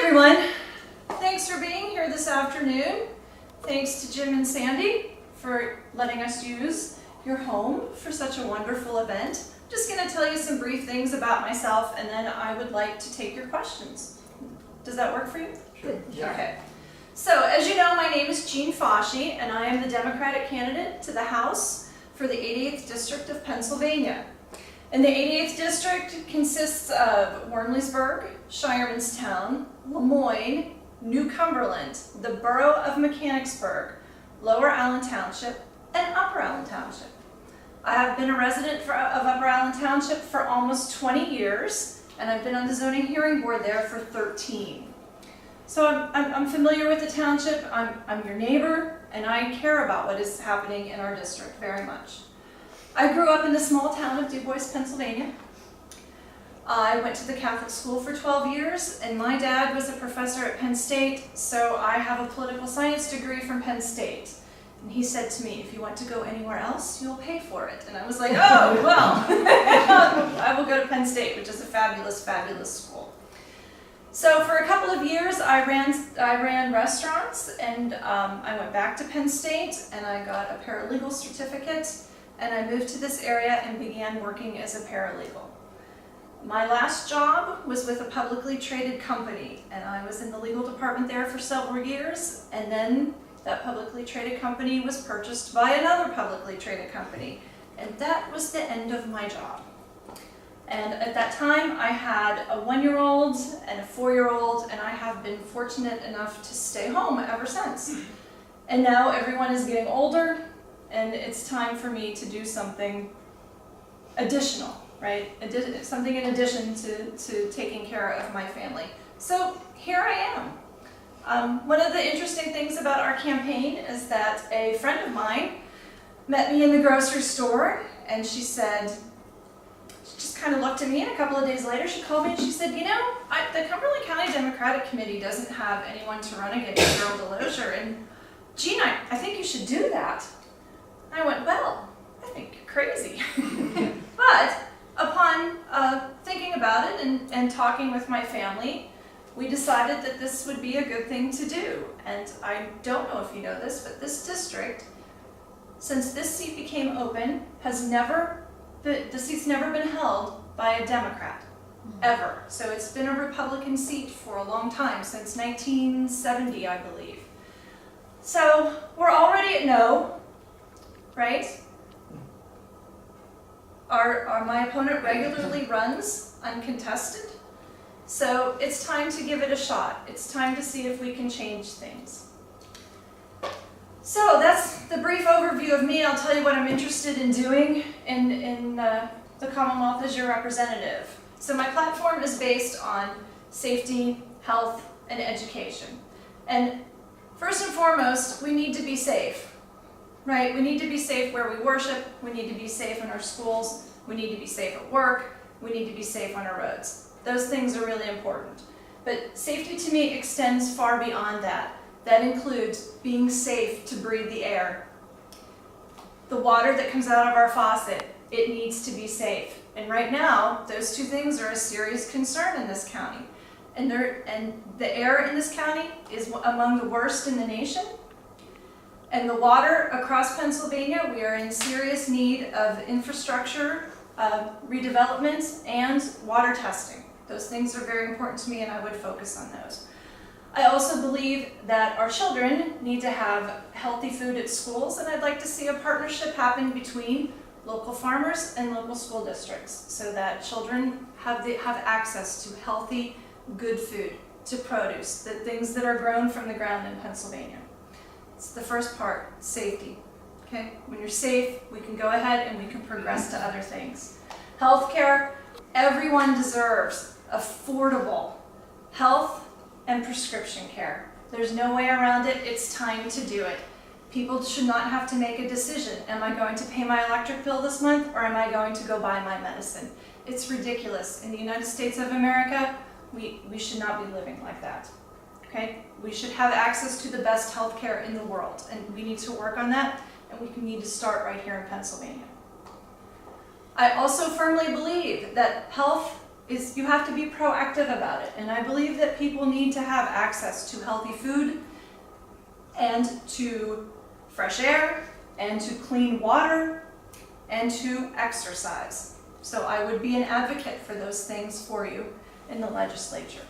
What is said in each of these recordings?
everyone. Thanks for being here this afternoon. Thanks to Jim and Sandy for letting us use your home for such a wonderful event. I'm just going to tell you some brief things about myself, and then I would like to take your questions. Does that work for you? Sure. Yeah. Okay. So, as you know, my name is Jean Foschi, and I am the Democratic candidate to the House for the 88th District of Pennsylvania. And the 88th District consists of Wormleysburg, Shiremanstown, Lemoyne, New Cumberland, the Borough of Mechanicsburg, Lower Allen Township, and Upper Allen Township. I have been a resident of Upper Allen Township for almost 20 years, and I've been on the zoning hearing board there for 13. So I'm familiar with the township, I'm your neighbor, and I care about what is happening in our district very much. I grew up in the small town of Du Bois, Pennsylvania. I went to the Catholic school for 12 years, and my dad was a professor at Penn State, so I have a political science degree from Penn State. And he said to me, if you want to go anywhere else, you'll pay for it. And I was like, oh, well, I will go to Penn State, which is a fabulous, fabulous school. So for a couple of years, I ran restaurants, and I went back to Penn State, and I got a paralegal certificate, and I moved to this area and began working as a paralegal. My last job was with a publicly traded company, and I was in the legal department there for several years, and then that publicly traded company was purchased by another publicly traded company, and that was the end of my job. And at that time, I had a 1-year-old and a 4-year-old, and I have been fortunate enough to stay home ever since. And now everyone is getting older, and it's time for me to do something additional, right? Something in addition to taking care of my family. So here I am. One of the interesting things about our campaign is that a friend of mine met me in the grocery store, and she said, she just kind of looked at me, and a couple of days later she called me and she said, you know, the Cumberland County Democratic Committee doesn't have anyone to run against Earl Delosier, and Jean, I think you should do that. I went, well, I think you're crazy. But upon thinking about it and talking with my family, we decided that this would be a good thing to do. And I don't know if you know this, but this district, since this seat became open, the seat's never been held by a Democrat, ever. So it's been a Republican seat for a long time, since 1970, I believe. So we're already at no. Right? My opponent regularly runs uncontested, so it's time to give it a shot. It's time to see if we can change things. So that's the brief overview of me. I'll tell you what I'm interested in doing in the Commonwealth as your representative. So my platform is based on safety, health, and education. And first and foremost, we need to be safe. Right, we need to be safe where we worship, we need to be safe in our schools, we need to be safe at work, we need to be safe on our roads. Those things are really important. But safety to me extends far beyond that. That includes being safe to breathe the air. The water that comes out of our faucet, it needs to be safe. And right now, those two things are a serious concern in this county. And the air in this county is among the worst in the nation. And the water across Pennsylvania, we are in serious need of infrastructure, redevelopment, and water testing. Those things are very important to me, and I would focus on those. I also believe that our children need to have healthy food at schools, and I'd like to see a partnership happen between local farmers and local school districts so that children have access to healthy, good food, to produce, the things that are grown from the ground in Pennsylvania. It's the first part, safety. Okay? When you're safe, we can go ahead and we can progress to other things. Healthcare, everyone deserves affordable health and prescription care. There's no way around it. It's time to do it. People should not have to make a decision. Am I going to pay my electric bill this month, or am I going to go buy my medicine? It's ridiculous. In the United States of America, we should not be living like that. Okay? We should have access to the best health care in the world, and we need to work on that, and we need to start right here in Pennsylvania. I also firmly believe that health is you have to be proactive about it. And I believe that people need to have access to healthy food and to fresh air and to clean water and to exercise. So I would be an advocate for those things for you in the legislature.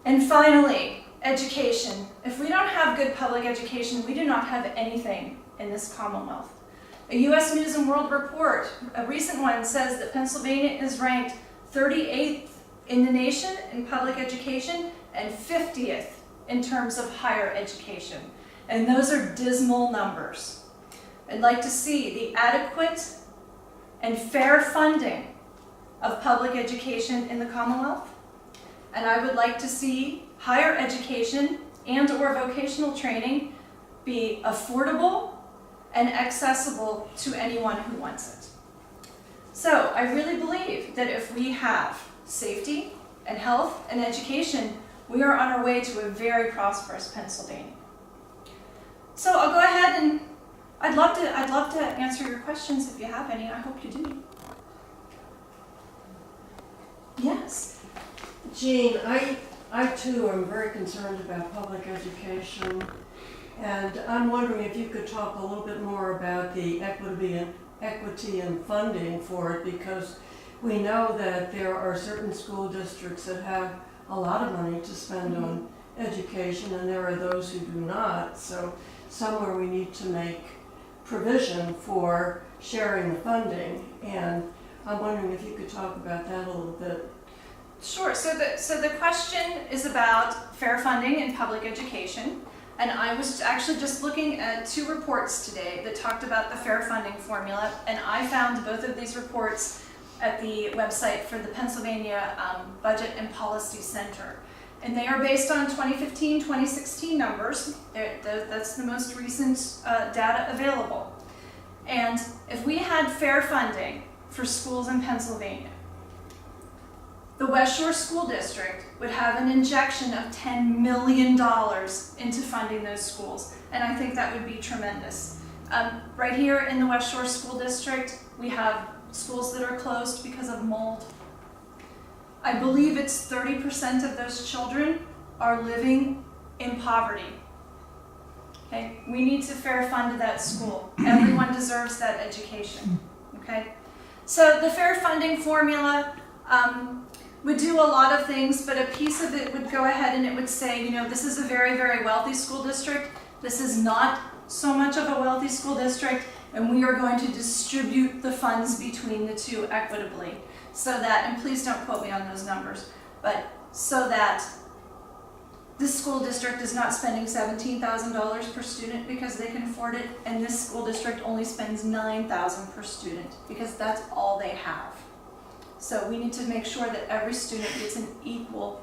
And finally, education. If we don't have good public education, we do not have anything in this Commonwealth. A U.S. News and World Report, a recent one, says that Pennsylvania is ranked 38th in the nation in public education and 50th in terms of higher education. And those are dismal numbers. I'd like to see the adequate and fair funding of public education in the Commonwealth. And I would like to see higher education and or vocational training be affordable and accessible to anyone who wants it. So I really believe that if we have safety and health and education, we are on our way to a very prosperous Pennsylvania. So I'll go ahead and I'd love to answer your questions if you have any. I hope you do. Yes. Jean, I too am very concerned about public education, and I'm wondering if you could talk a little bit more about the equity and funding for it, because we know that there are certain school districts that have a lot of money to spend on education, and there are those who do not. So somewhere we need to make provision for sharing the funding, and I'm wondering if you could talk about that a little bit. Sure. So the question is about fair funding in public education. And I was actually just looking at 2 reports today that talked about the fair funding formula. And I found both of these reports at the website for the Pennsylvania Budget and Policy Center. And they are based on 2015, 2016 numbers. That's the most recent data available. And if we had fair funding for schools in Pennsylvania, the West Shore School District would have an injection of $10 million into funding those schools, and I think that would be tremendous. Right here in the West Shore School District, we have schools that are closed because of mold. I believe it's 30% of those children are living in poverty. Okay, we need to fair fund that school. Everyone deserves that education. Okay, so the fair funding formula would do a lot of things, but a piece of it would go ahead and it would say, you know, this is a very, very wealthy school district. This is not so much of a wealthy school district, and we are going to distribute the funds between the two equitably. So that, and please don't quote me on those numbers, but so that this school district is not spending $17,000 per student because they can afford it, and this school district only spends $9,000 per student because that's all they have. So we need to make sure that every student gets an equal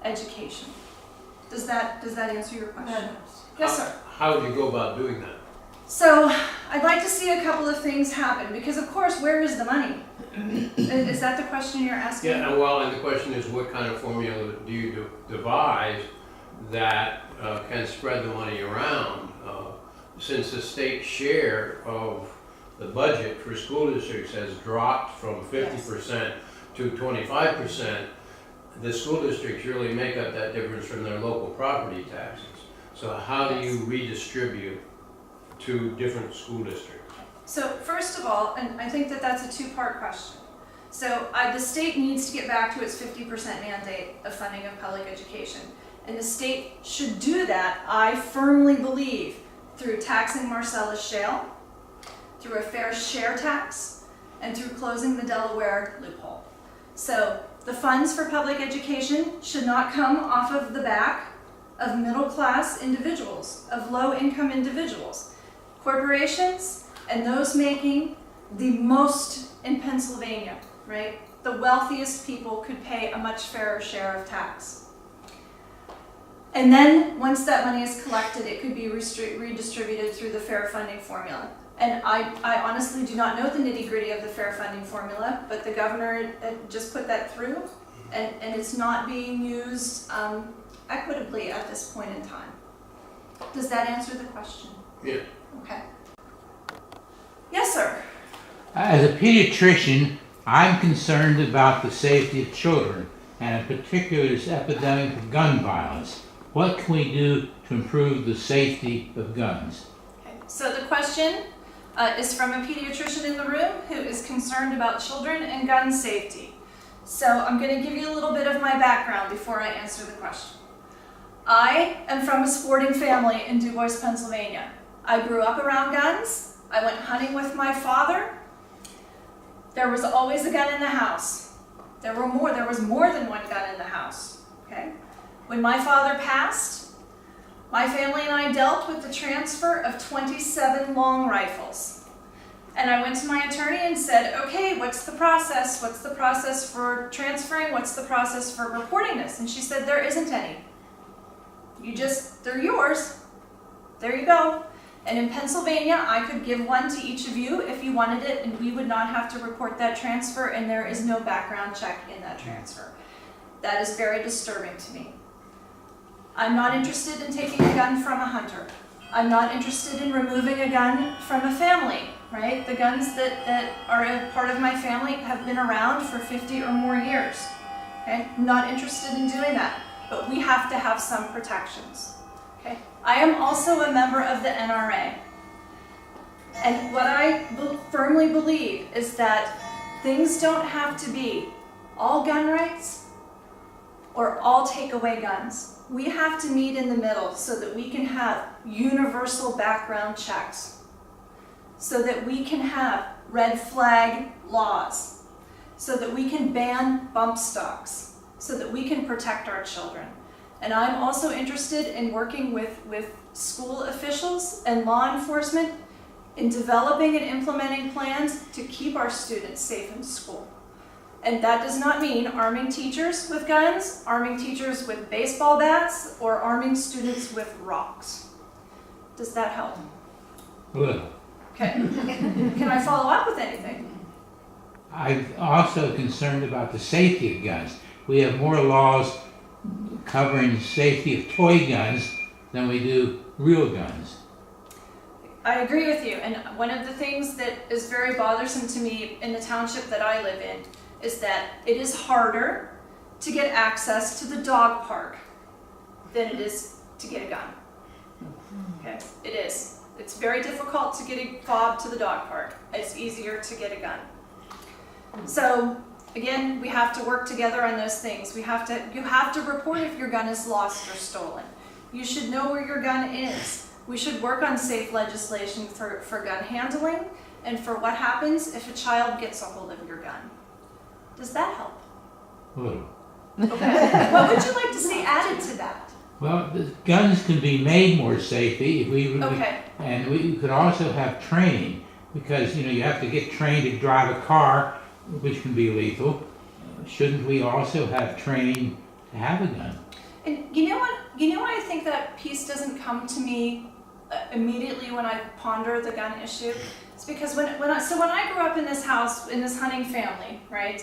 education. Does that answer your question? Yes, sir. How would you go about doing that? So I'd like to see a couple of things happen because, of course, where is the money? Is that the question you're asking? Yeah, well, and the question is, what kind of formula do you devise that can spread the money around? Since the state share of the budget for school districts has dropped from 50% to 25%, the school districts really make up that difference from their local property taxes. So how do you redistribute to different school districts? So first of all, and I think that that's a 2-part question. So the state needs to get back to its 50% mandate of funding of public education. And the state should do that, I firmly believe, through taxing Marcellus Shale, through a fair share tax, and through closing the Delaware loophole. So the funds for public education should not come off of the back of middle-class individuals, of low-income individuals, corporations, and those making the most in Pennsylvania, right? The wealthiest people could pay a much fairer share of tax. And then once that money is collected, it could be redistributed through the fair funding formula. And I honestly do not know the nitty-gritty of the fair funding formula, but the governor just put that through, and it's not being used equitably at this point in time. Does that answer the question? Yeah. Okay. Yes, sir. As a pediatrician, I'm concerned about the safety of children, and in particular this epidemic of gun violence. What can we do to improve the safety of guns? Okay. So the question is from a pediatrician in the room who is concerned about children and gun safety. So I'm going to give you a little bit of my background before I answer the question. I am from a sporting family in Du Bois, Pennsylvania. I grew up around guns. I went hunting with my father. There was always a gun in the house. There was more than one gun in the house. Okay? When my father passed, my family and I dealt with the transfer of 27 long rifles. And I went to my attorney and said, okay, what's the process? What's the process for transferring? What's the process for reporting this? And she said, there isn't any. They're yours. There you go. And in Pennsylvania, I could give one to each of you if you wanted it, and we would not have to report that transfer, and there is no background check in that transfer. That is very disturbing to me. I'm not interested in taking a gun from a hunter. I'm not interested in removing a gun from a family, right? The guns that are a part of my family have been around for 50 or more years. Okay? I'm not interested in doing that, but we have to have some protections. Okay? I am also a member of the NRA. And what I firmly believe is that things don't have to be all gun rights or all take away guns. We have to meet in the middle so that we can have universal background checks, so that we can have red flag laws, so that we can ban bump stocks, so that we can protect our children. And I'm also interested in working with school officials and law enforcement in developing and implementing plans to keep our students safe in school. And that does not mean arming teachers with guns, arming teachers with baseball bats, or arming students with rocks. Does that help? Well, Okay. Can I follow up with anything? I'm also concerned about the safety of guns. We have more laws covering safety of toy guns than we do real guns. I agree with you. And one of the things that is very bothersome to me in the township that I live in is that it is harder to get access to the dog park than it is to get a gun. Okay, it is. It's very difficult to get a fob to the dog park. It's easier to get a gun. So again, we have to work together on those things. You have to report if your gun is lost or stolen. You should know where your gun is. We should work on safe legislation for gun handling and for what happens if a child gets a hold of your gun. Does that help? Well, Okay. What would you like to see added to that? well, the guns can be made more safely if we Okay. and we could also have training, because you have to get trained to drive a car, which can be lethal. Shouldn't we also have training to have a gun? And you know what? You know why I think that piece doesn't come to me immediately when I ponder the gun issue? It's because when I grew up in this house, in this hunting family, right?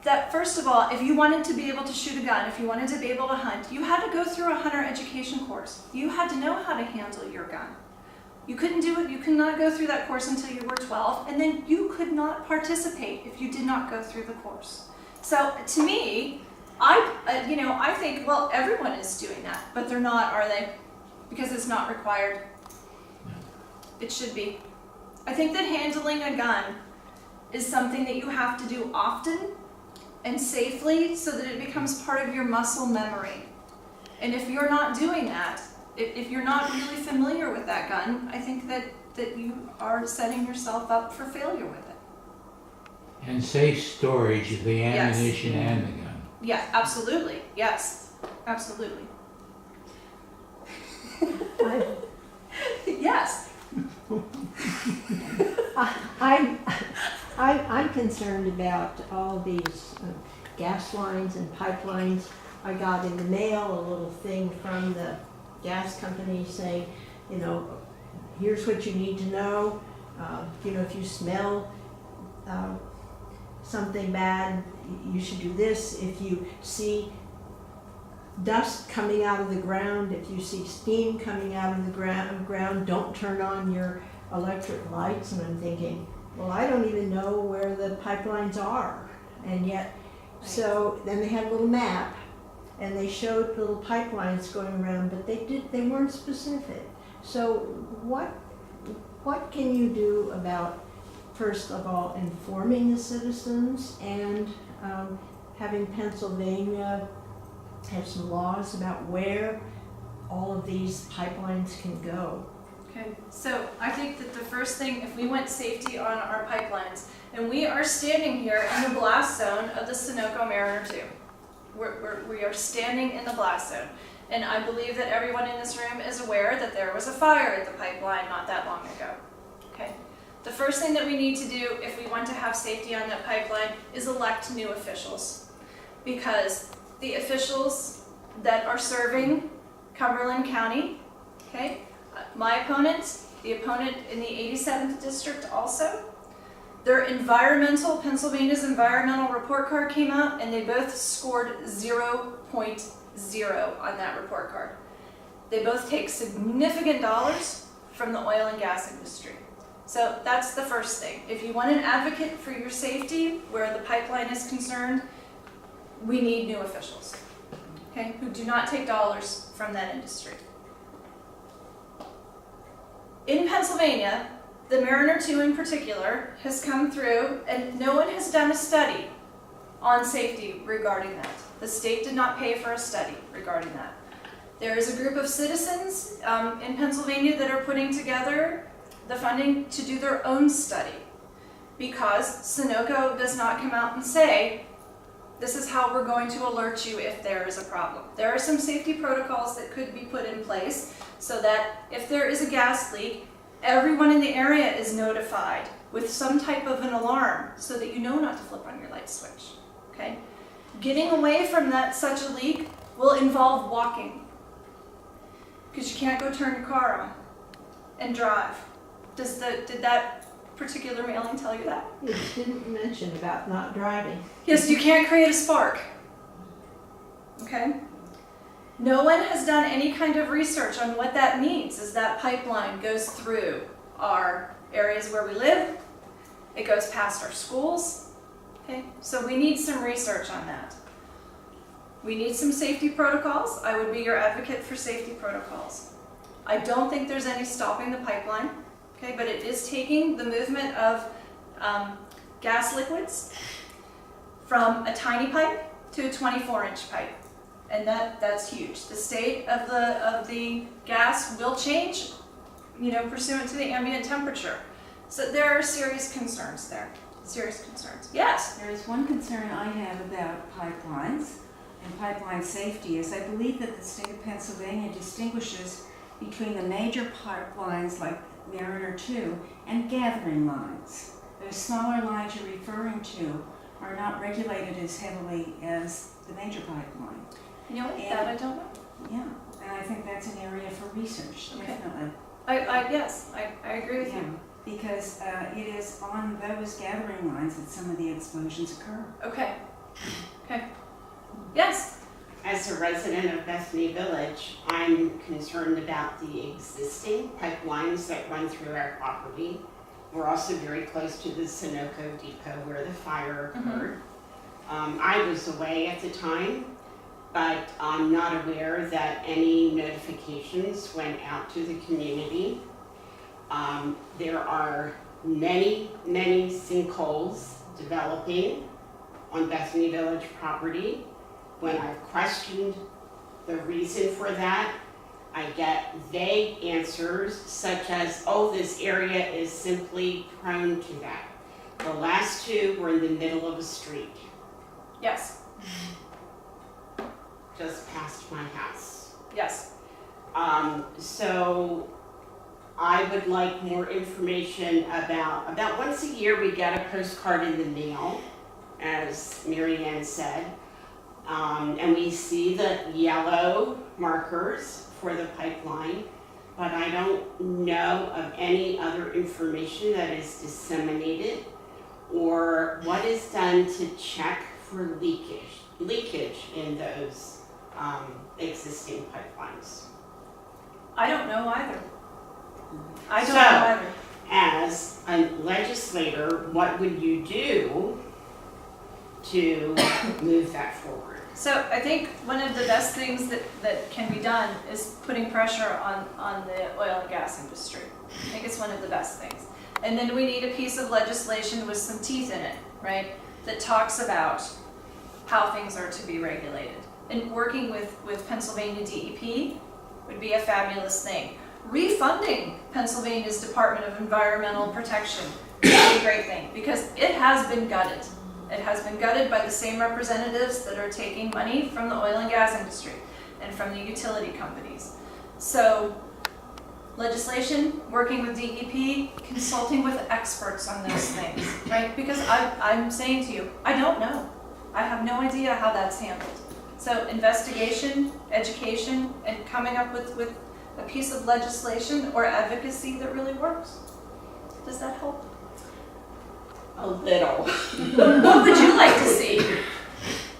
That first of all, if you wanted to be able to shoot a gun, if you wanted to be able to hunt, you had to go through a hunter education course. You had to know how to handle your gun. You couldn't do it, you could not go through that course until you were 12, and then you could not participate if you did not go through the course. So to me, I think, well, everyone is doing that, but they're not, are they? Because it's not required. It should be. I think that handling a gun is something that you have to do often and safely so that it becomes part of your muscle memory. And if you're not doing that, if you're not really familiar with that gun, I think that you are setting yourself up for failure with it. And safe storage of the Yes. ammunition and the gun. Yeah, absolutely. Yes, absolutely. Yes. I'm concerned about all these gas lines and pipelines. I got in the mail a little thing from the gas company saying, here's what you need to know. If you smell something bad, you should do this. If you see dust coming out of the ground, if you see steam coming out of the ground, don't turn on your electric lights. And I'm thinking, well, I don't even know where the pipelines are. And yet, so then they had a little map and they showed little pipelines going around, but they weren't specific. So what can you do about, first of all, informing the citizens and having Pennsylvania have some laws about where all of these pipelines can go? Okay, so I think that the first thing, if we want safety on our pipelines, and we are standing here in the blast zone of the Sunoco Mariner 2. We are standing in the blast zone. And I believe that everyone in this room is aware that there was a fire at the pipeline not that long ago. Okay. The first thing that we need to do if we want to have safety on that pipeline is elect new officials. Because the officials that are serving Cumberland County, okay, my opponent, the opponent in the 87th district also, Pennsylvania's environmental report card came out and they both scored 0.0 on that report card. They both take significant dollars from the oil and gas industry. So that's the first thing. If you want an advocate for your safety where the pipeline is concerned, we need new officials, okay, who do not take dollars from that industry. In Pennsylvania, the Mariner 2 in particular has come through and no one has done a study on safety regarding that. The state did not pay for a study regarding that. There is a group of citizens in Pennsylvania that are putting together the funding to do their own study because Sunoco does not come out and say, this is how we're going to alert you if there is a problem. There are some safety protocols that could be put in place so that if there is a gas leak, everyone in the area is notified with some type of an alarm so that you know not to flip on your light switch, okay? Getting away from such a leak will involve walking because you can't go turn your car on and drive. Did that particular mailing tell you that? It didn't mention about not driving. Yes, you can't create a spark, okay? No one has done any kind of research on what that means as that pipeline goes through our areas where we live. It goes past our schools. Okay, so we need some research on that. We need some safety protocols. I would be your advocate for safety protocols. I don't think there's any stopping the pipeline, okay, but it is taking the movement of gas liquids from a tiny pipe to a 24-inch pipe. And that's huge. The state of the gas will change, pursuant to the ambient temperature. So there are serious concerns there. Serious concerns. Yes? There is one concern I have about pipelines and pipeline safety is I believe that the state of Pennsylvania distinguishes between the major pipelines like Mariner 2 and gathering lines. Those smaller lines you're referring to are not regulated as heavily as the major pipeline. You know what? That I don't know. Yeah, and I think that's an area for research, Okay. definitely. Yes, I agree with Yeah, you. because it is on those gathering lines that some of the explosions occur. Okay. Okay. Yes? As a resident of Bethany Village, I'm concerned about the existing pipelines that run through our property. We're also very close to the Sunoco depot where the fire occurred. I was away at the time, but I'm not aware that any notifications went out to the community. There are many sinkholes developing on Bethany Village property. When I've questioned the reason for that, I get vague answers such as, oh, this area is simply prone to that. The last two were in the middle of a street, Yes. just past my house. Yes. So I would like more information about once a year we get a postcard in the mail, as Mary Ann said. And we see the yellow markers for the pipeline, but I don't know of any other information that is disseminated or what is done to check for leakage in those existing pipelines. I don't know either. I don't So- know either. as a legislator, what would you do to move that forward? So I think one of the best things that can be done is putting pressure on the oil and gas industry. I think it's one of the best things. And then we need a piece of legislation with some teeth in it, right? That talks about how things are to be regulated. And working with Pennsylvania DEP would be a fabulous thing. Refunding Pennsylvania's Department of Environmental Protection would be a great thing, because it has been gutted. It has been gutted by the same representatives that are taking money from the oil and gas industry and from the utility companies. So legislation, working with DEP, consulting with experts on those things, right? Because I'm saying to you, I don't know. I have no idea how that's handled. So investigation, education, and coming up with a piece of legislation or advocacy that really works. Does that help? A little. What would you like to see?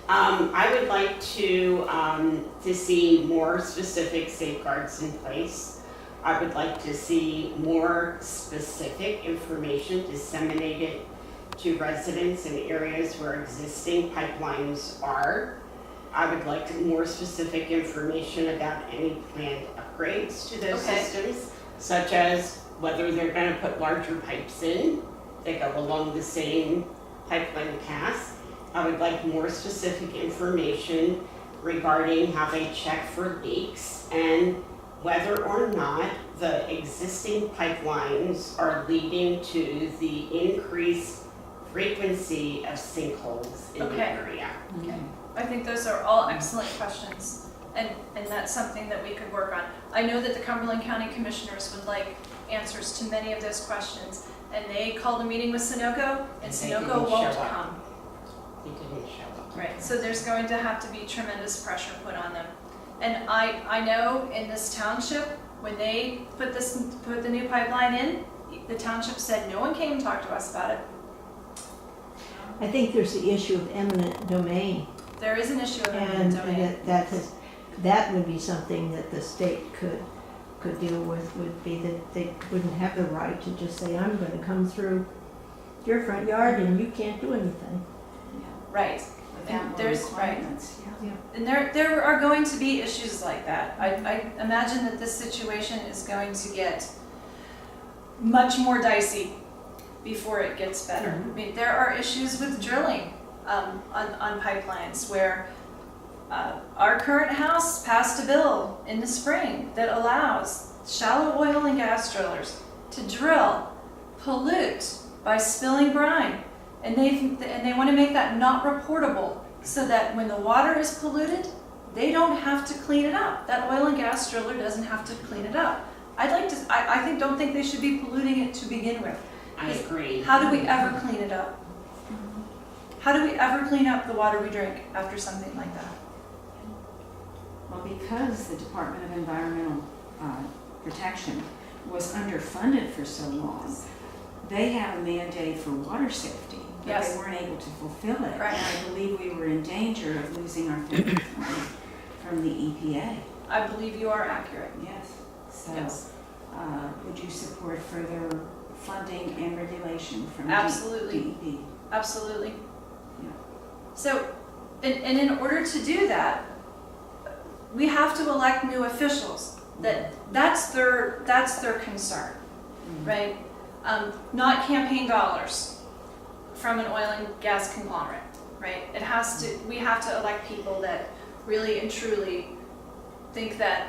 I would like to see more specific safeguards in place. I would like to see more specific information disseminated to residents in areas where existing pipelines are. I would like more specific information about any planned upgrades to those Okay. systems, such as whether they're going to put larger pipes in that go along the same pipeline path. I would like more specific information regarding how they check for leaks and whether or not the existing pipelines are leading to the increased frequency of sinkholes in the Okay. area. Okay. I think those are all excellent questions, and that's something that we could work on. I know that the Cumberland County Commissioners would like answers to many of those questions, and they called a meeting with Sunoco, and They Sunoco didn't won't show up. come. They didn't show up. Right, so there's going to have to be tremendous pressure put on them. And I know in this township, when they put the new pipeline in, the township said, no one came and talked to us about it. I think there's the issue of eminent domain, There is an issue of and eminent domain. that would be something that the state could deal with, would be that they wouldn't have the right to just say, I'm gonna come through your front yard and you can't do anything. Right, Without more there's- requirements, yeah. and there are going to be issues like that. I imagine that this situation is going to get much more dicey before it gets better. I mean, there are issues with drilling on pipelines where our current house passed a bill in the spring that allows shallow oil and gas drillers to drill, pollute by spilling brine. And they want to make that not reportable so that when the water is polluted, they don't have to clean it up. That oil and gas driller doesn't have to clean it up. Don't think they should be polluting it to begin with. I agree. How do we ever clean it up? How do we ever clean up the water we drink after something like that? Well, because the Department of Environmental Protection was underfunded for so long, they have a mandate for water safety, but Yes. they weren't able to fulfill it. Right. And I believe we were in danger of losing our federal funding from the EPA. I believe you are accurate. Yes. So, Yes. would you support further funding and regulation from Absolutely. DEP? Absolutely. Yeah. So, and in order to do that, we have to elect new officials. That's their concern, right? Not campaign dollars from an oil and gas conglomerate, right? We have to elect people that really and truly think that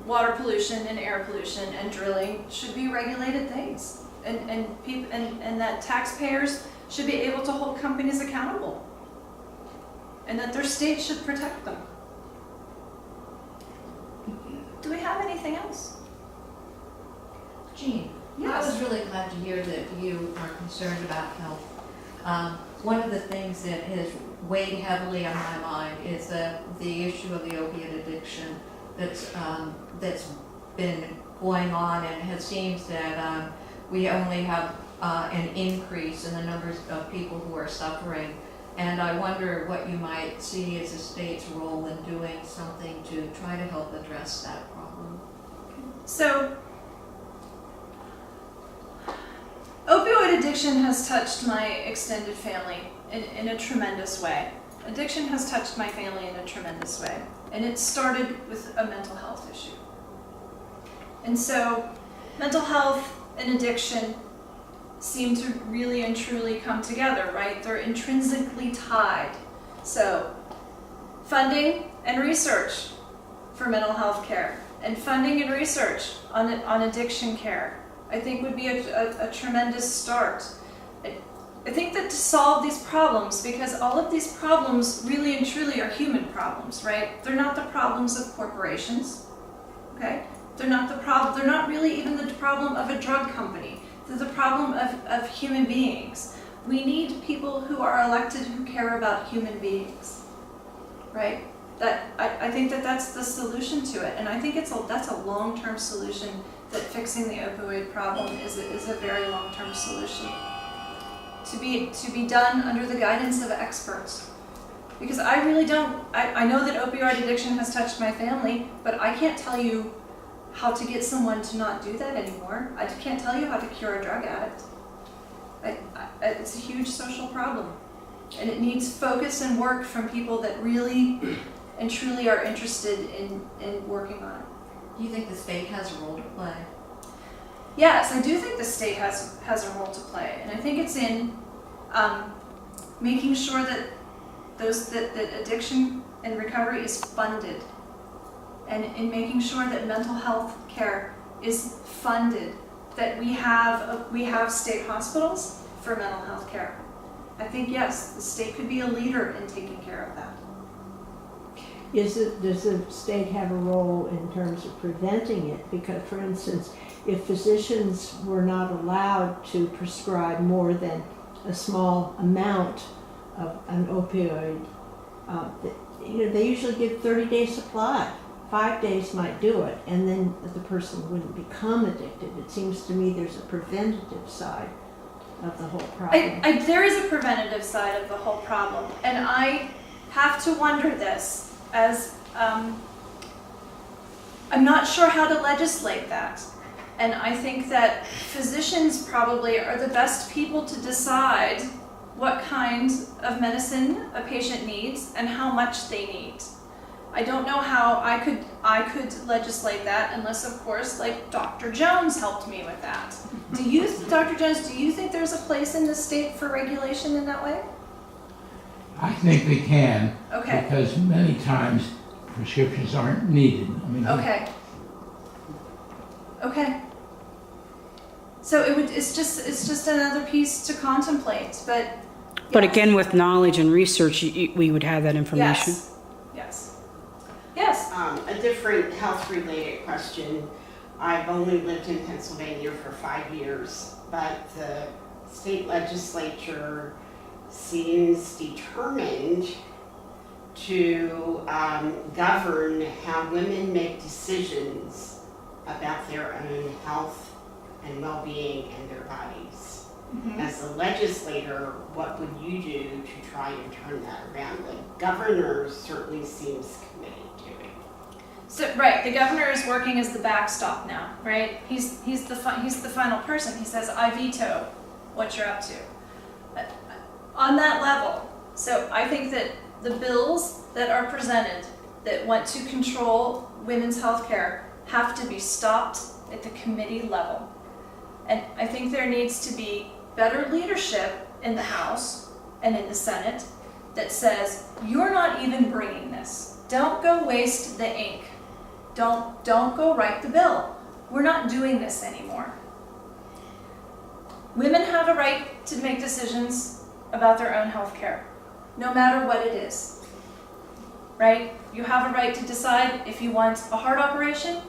water pollution and air pollution and drilling should be regulated things. And that taxpayers should be able to hold companies accountable. And that their state should protect them. Do we have anything else? Jean, I was really glad to hear that you are concerned about health. One of the things that has weighed heavily on my mind is the issue of the opiate addiction that's been going on, and it seems that we only have an increase in the numbers of people who are suffering. And I wonder what you might see as the state's role in doing something to try to help address that problem. So, addiction has touched my extended family in a tremendous way. Addiction has touched my family in a tremendous way. And it started with a mental health issue. And so mental health and addiction seem to really and truly come together, right? They're intrinsically tied. So funding and research for mental health care and funding and research on addiction care, I think would be a tremendous start. I think that to solve these problems, because all of these problems really and truly are human problems, right? They're not the problems of corporations, okay? They're not really even the problem of a drug company. They're the problem of human beings. We need people who are elected who care about human beings, right? I think that's the solution to it, and I think that's a long-term solution. That fixing the opioid problem is a very long-term solution to be done under the guidance of experts. Because I really don't. I know that opioid addiction has touched my family, but I can't tell you how to get someone to not do that anymore. I can't tell you how to cure a drug addict. It's a huge social problem, and it needs focus and work from people that really and truly are interested in working on it. Do you think the state has a role to play? Yes, I do think the state has a role to play, and I think it's in making sure that that addiction and recovery is funded, and in making sure that mental health care is funded, that we have state hospitals for mental health care. I think yes, the state could be a leader in taking care of that. Does the state have a role in terms of preventing it? Because, for instance, if physicians were not allowed to prescribe more than a small amount of an opioid, they usually give 30-day supply. 5 days might do it, and then the person wouldn't become addicted. It seems to me there's a preventative side of the whole problem. There is a preventative side of the whole problem, and I have to wonder this as I'm not sure how to legislate that. And I think that physicians probably are the best people to decide what kind of medicine a patient needs and how much they need. I don't know how I could legislate that unless, of course, like Dr. Jones helped me with that. Dr. Jones, do you think there's a place in the state for regulation in that way? I think they can. Okay. Because many times prescriptions aren't needed. I mean, Okay. So it's just another piece to contemplate, but. But yes. again, with knowledge and research, we would have that information. Yes. A different health-related question. I've only lived in Pennsylvania for 5 years, but the state legislature seems determined to govern how women make decisions about their own health and well-being and their bodies. Mm-hmm. As a legislator, what would you do to try and turn that around? The governor certainly seems committed to it. So right, the governor is working as the backstop now, right? He's the final person. He says, I veto what you're up to. On that level, so I think that the bills that are presented that want to control women's health care have to be stopped at the committee level. And I think there needs to be better leadership in the House and in the Senate that says, you're not even bringing this. Don't go waste the ink. Don't go write the bill. We're not doing this anymore. Women have a right to make decisions about their own health care, no matter what it is, right? You have a right to decide if you want a heart operation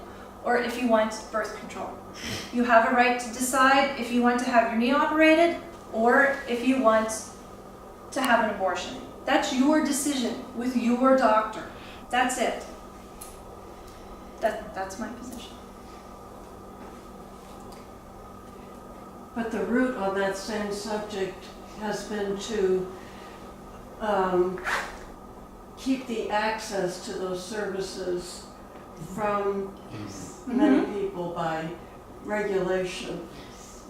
or if you want birth control. You have a right to decide if you want to have your knee operated or if you want to have an abortion. That's your decision with your doctor. That's it. That's my position. But the root on that same subject has been to keep the access to those services from many people by regulation.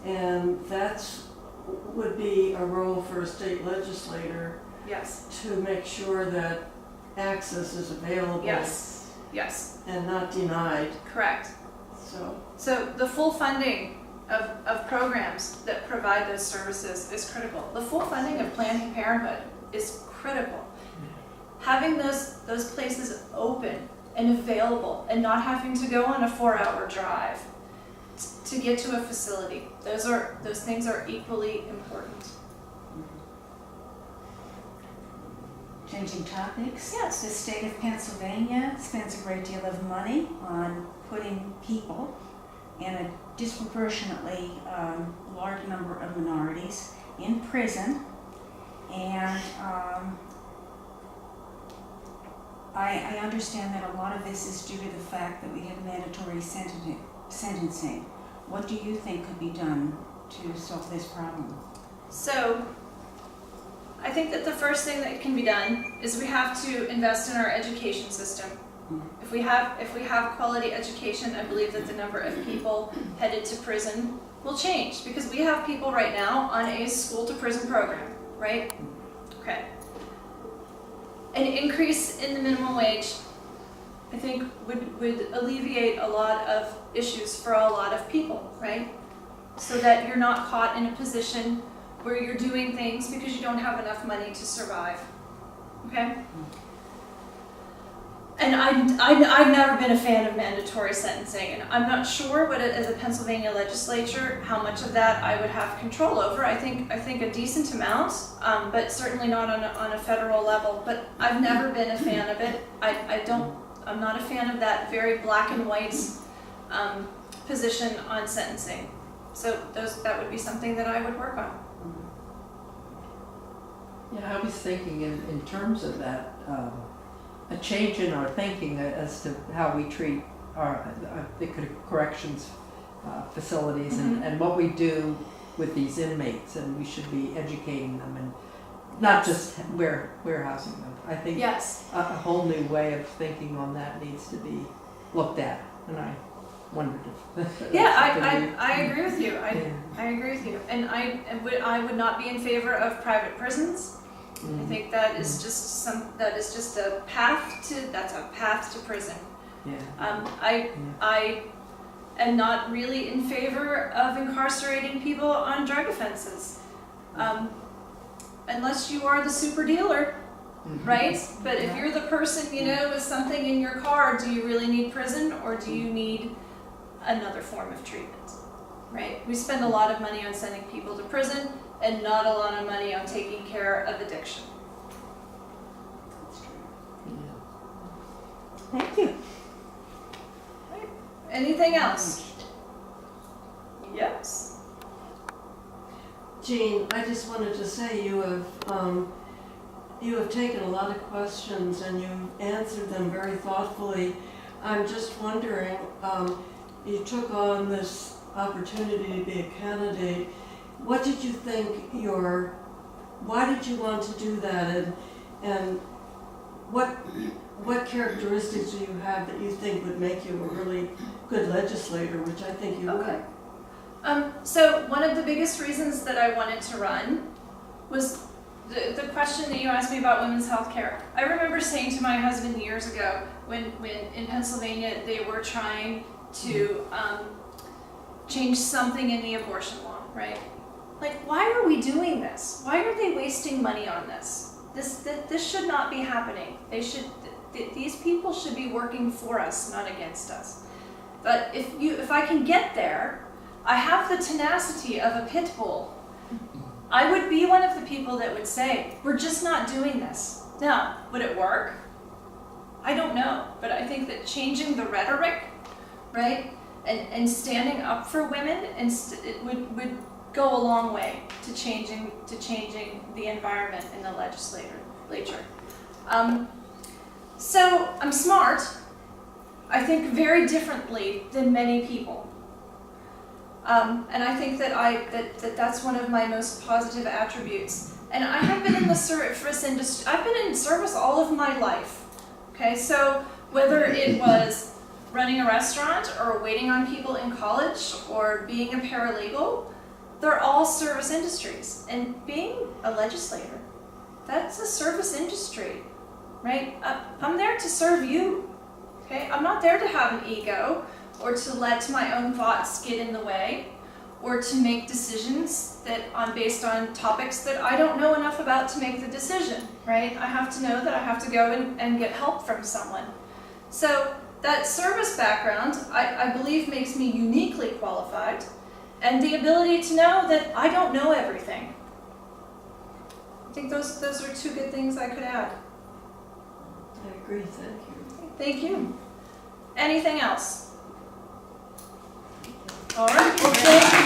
And that's would be a role for a state legislator Yes, to make sure that access is available yes, yes, and not denied. correct. So the full funding of programs that provide those services is critical. The full funding of Planned Parenthood is critical. Having those places open and available and not having to go on a 4-hour drive to get to a facility, those things are equally important. Changing topics. Yes. The state of Pennsylvania spends a great deal of money on putting people and a disproportionately large number of minorities in prison. And I understand that a lot of this is due to the fact that we have mandatory sentencing. What do you think could be done to solve this problem? So I think that the first thing that can be done is we have to invest in our education system. If we have quality education, I believe that the number of people headed to prison will change, because we have people right now on a school to prison program, right? Okay. An increase in the minimum wage, I think, would alleviate a lot of issues for a lot of people, right? So that you're not caught in a position where you're doing things because you don't have enough money to survive, okay? And I've never been a fan of mandatory sentencing, and I'm not sure, but as a Pennsylvania legislature, how much of that I would have control over. I think a decent amount, but certainly not on a federal level. But I've never been a fan of it. I'm not a fan of that very black and white position on sentencing. So that would be something that I would work on. Yeah, I was thinking in terms of that, a change in our thinking as to how we treat the corrections facilities and what we do with these inmates, and we should be educating them and not just warehousing them. I think Yes. a whole new way of thinking on that needs to be looked at, and I wondered if that's Yeah, something you- I agree with you. Yeah. I agree with you, and I would not be in favor of private prisons. I think that is just a path to prison. Yeah. I am not really in favor of incarcerating people on drug offenses, unless you are the super dealer, right? But if you're the person, with something in your car, do you really need prison, or do you need another form of treatment, right? We spend a lot of money on sending people to prison and not a lot of money on taking care of addiction. Thank you. Anything else? Yes. Jean, I just wanted to say you have taken a lot of questions and you've answered them very thoughtfully. I'm just wondering, you took on this opportunity to be a candidate. What did you think why did you want to do that, and what characteristics do you have that you think would make you a really good legislator, which I think you Okay. would? So one of the biggest reasons that I wanted to run was the question that you asked me about women's health care. I remember saying to my husband years ago when in Pennsylvania they were trying to change something in the abortion law, right? Like, why are we doing this? Why are they wasting money on this? This should not be happening. These people should be working for us, not against us. But if I can get there, I have the tenacity of a pit bull. I would be one of the people that would say, we're just not doing this. Now, would it work? I don't know, but I think that changing the rhetoric, right, and standing up for women, it would go a long way to changing the environment in the legislature. So I'm smart. I think very differently than many people. And I think that that's one of my most positive attributes. And I have been in the service industry. I've been in service all of my life. Okay, so whether it was running a restaurant or waiting on people in college or being a paralegal, they're all service industries. And being a legislator, that's a service industry, right? I'm there to serve you, okay? I'm not there to have an ego or to let my own thoughts get in the way or to make decisions that based on topics that I don't know enough about to make the decision, right? I have to know that I have to go and get help from someone. So that service background, I believe, makes me uniquely qualified, and the ability to know that I don't know everything. I think those are two good things I could add. I agree, thank you. Thank you. Anything else? All right, well, thank you